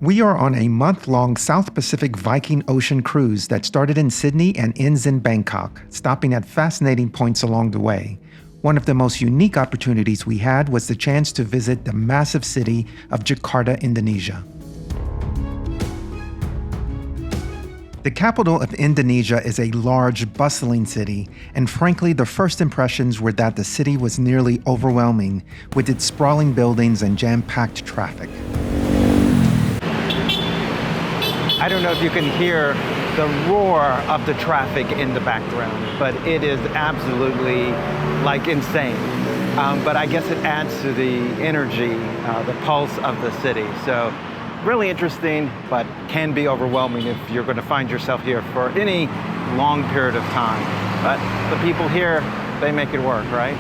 We are on a month-long South Pacific Viking Ocean cruise that started in Sydney and ends in Bangkok, stopping at fascinating points along the way. One of the most unique opportunities we had was the chance to visit the massive city of Jakarta, Indonesia. The capital of Indonesia is a large, bustling city, and frankly, the first impressions were that the city was nearly overwhelming, with its sprawling buildings and jam-packed traffic. I don't know if you can hear the roar of the traffic in the background, but it is absolutely like insane. But I guess it adds to the energy, the pulse of the city. So really interesting, but can be overwhelming if you're going to find yourself here for any long period of time. But the people here, they make it work, right?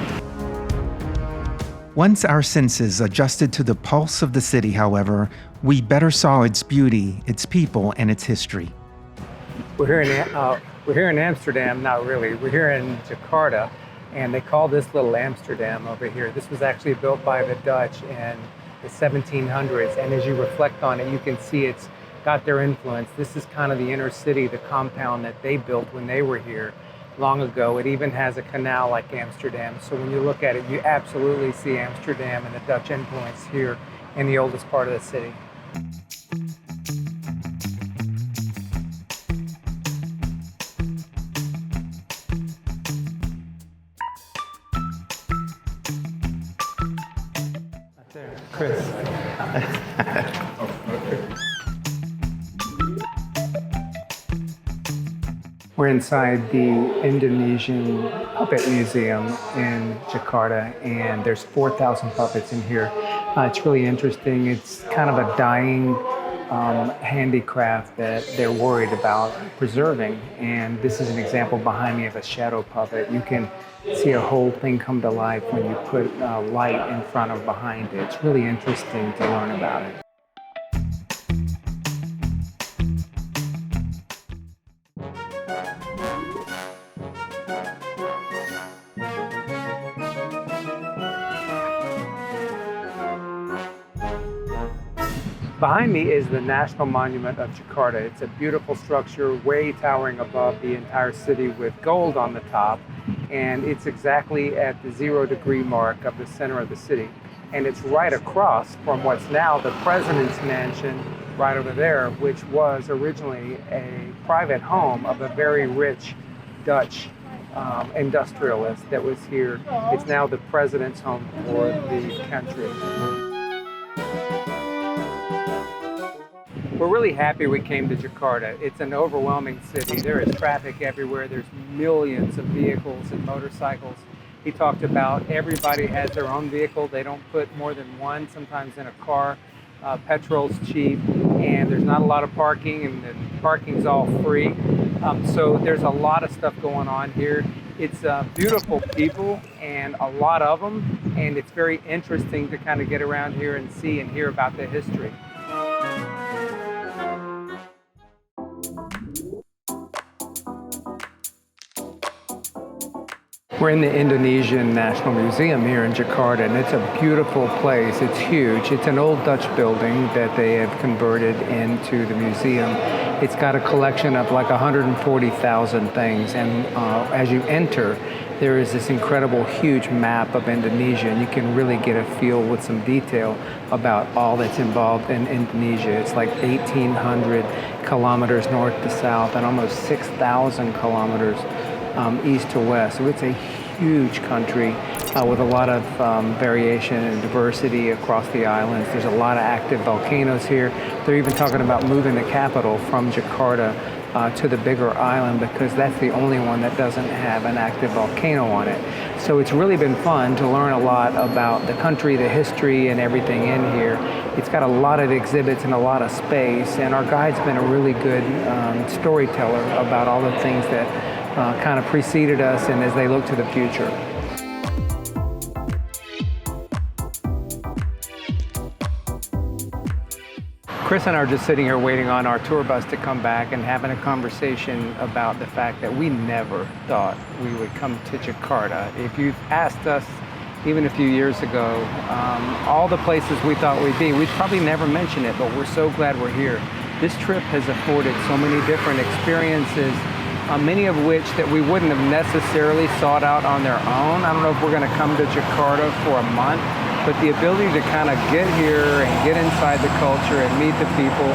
Once our senses adjusted to the pulse of the city, however, we better saw its beauty, its people, and its history. We're here in Amsterdam, not really. We're here in Jakarta, and they call this little Amsterdam over here. This was actually built by the Dutch in the 1700s, and as you reflect on it, you can see it's got their influence. This is kind of the inner city, the compound that they built when they were here long ago. It even has a canal like Amsterdam. So when you look at it, you absolutely see Amsterdam and the Dutch influence here in the oldest part of the city. Right there, Chris. We're inside the Indonesian Puppet Museum in Jakarta, and there's 4,000 puppets in here. It's really interesting. It's kind of a dying handicraft that they're worried about preserving, and this is an example behind me of a shadow puppet. You can see a whole thing come to life when you put light in front of behind it. It's really interesting to learn about it. Behind me is the National Monument of Jakarta. It's a beautiful structure, way towering above the entire city with gold on the top. And it's exactly at the 0-degree mark of the center of the city. And it's right across from what's now the President's Mansion right over there, which was originally a private home of a very rich Dutch industrialist that was here. It's now the President's home for the country. We're really happy we came to Jakarta. It's an overwhelming city. There is traffic everywhere. There's millions of vehicles and motorcycles. He talked about everybody has their own vehicle. They don't put more than one, sometimes in a car. Petrol's cheap, and there's not a lot of parking, and the parking's all free. So there's a lot of stuff going on here. It's beautiful people, and a lot of them, and it's very interesting to kind of get around here and see and hear about the history. We're in the Indonesian National Museum here in Jakarta, and it's a beautiful place. It's huge. It's an old Dutch building that they have converted into the museum. It's got a collection of like 140,000 things, and as you enter, there is this incredible huge map of Indonesia, and you can really get a feel with some detail about all that's involved in Indonesia. It's like 1,800 kilometers north to south and almost 6,000 kilometers east to west. So it's a huge country with a lot of variation and diversity across the islands. There's a lot of active volcanoes here. They're even talking about moving the capital from Jakarta to the bigger island because that's the only one that doesn't have an active volcano on it. So it's really been fun to learn a lot about the country, the history, and everything in here. It's got a lot of exhibits and a lot of space, and our guide's been a really good storyteller about all the things that kind of preceded us and as they look to the future. Chris and I are just sitting here waiting on our tour bus to come back and having a conversation about the fact that we never thought we would come to Jakarta. If you've asked us even a few years ago. All the places we thought we'd be, we'd probably never mention it, but we're so glad we're here. This trip has afforded so many different experiences, many of which that we wouldn't have necessarily sought out on their own. I don't know if we're going to come to Jakarta for a month, but the ability to kind of get here and get inside the culture and meet the people,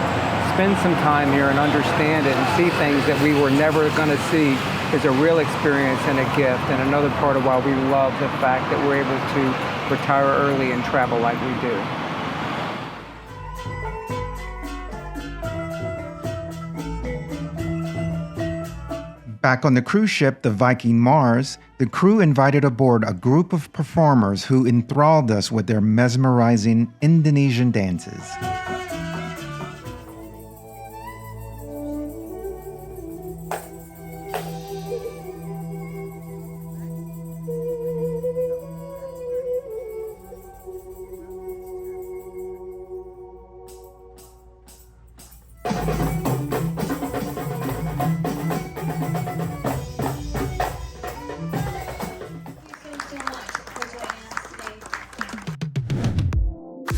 spend some time here and understand it and see things that we were never going to see is a real experience and a gift, and another part of why we love the fact that we're able to retire early and travel like we do. Back on the cruise ship, the Viking Mars, the crew invited aboard a group of performers who enthralled us with their mesmerizing Indonesian dances.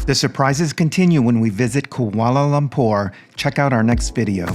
The surprises continue when we visit Kuala Lumpur. Check out our next video.